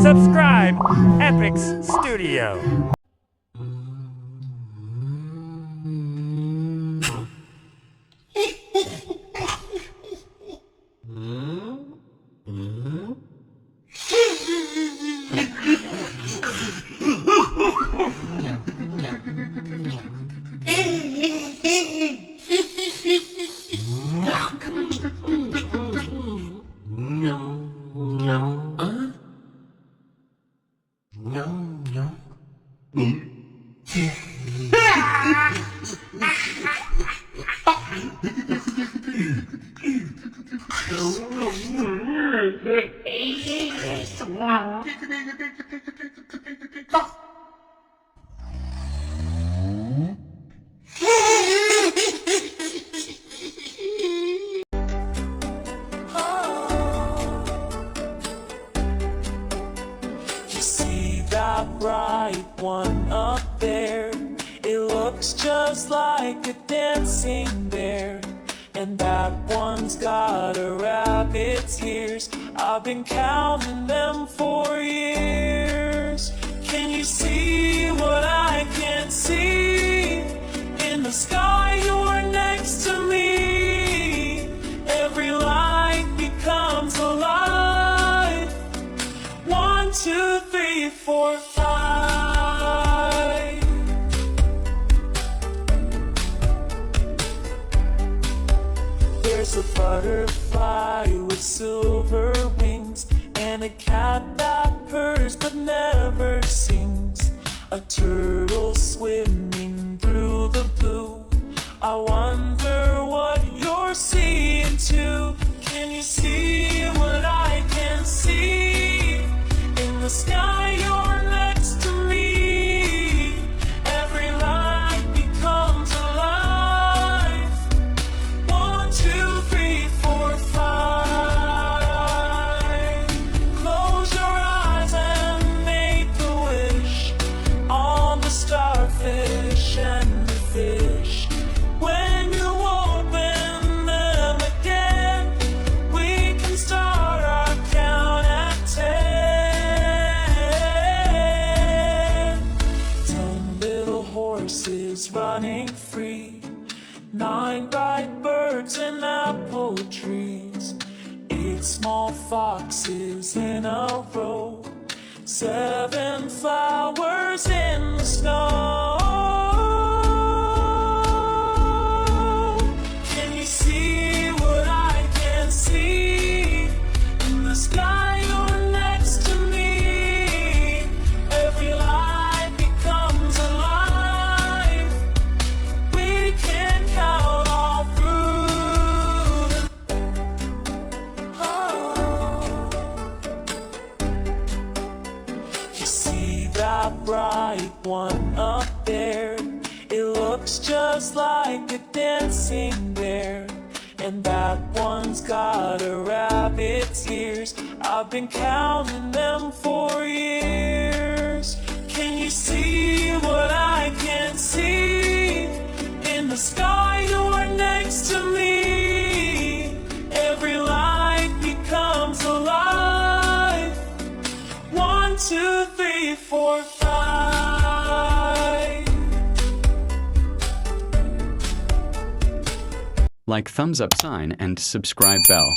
Subscribe, Epix Studio. You see that bright one up there? It looks just like a dancing bear. And that one's got a rabbit's ears. I've been counting them for years. Can you see what I can't see? In the sky you're next to me. Every light becomes alive. 1, 2, 3, 4, 5. There's a butterfly with silver wings, and a cat that purrs but never sings. A turtle swimming through the blue. I wonder what you're seeing too. Can you see what I can see? In the sky you're next to me. Every light becomes alive. 1, 2, 3, 4, 5. Close your eyes and make a wish on the starfish and the fish. When you open them again, we can start our count at 10. 10 little horses running free, 9 bright birds and apple trees, 8 small foxes in a row, 7 flowers in the snow. Can you see what I can see? In the sky you're next to me. Every light becomes alive. We can count all through You see that bright one up there? It looks just like a dancing bear. And that one's got a rabbit's ears. I've been counting them for years. Can you see what I can see? In the sky you're next to me. Every light becomes alive. 1, 2, 3, 4, 5. Like thumbs up sign and subscribe bell.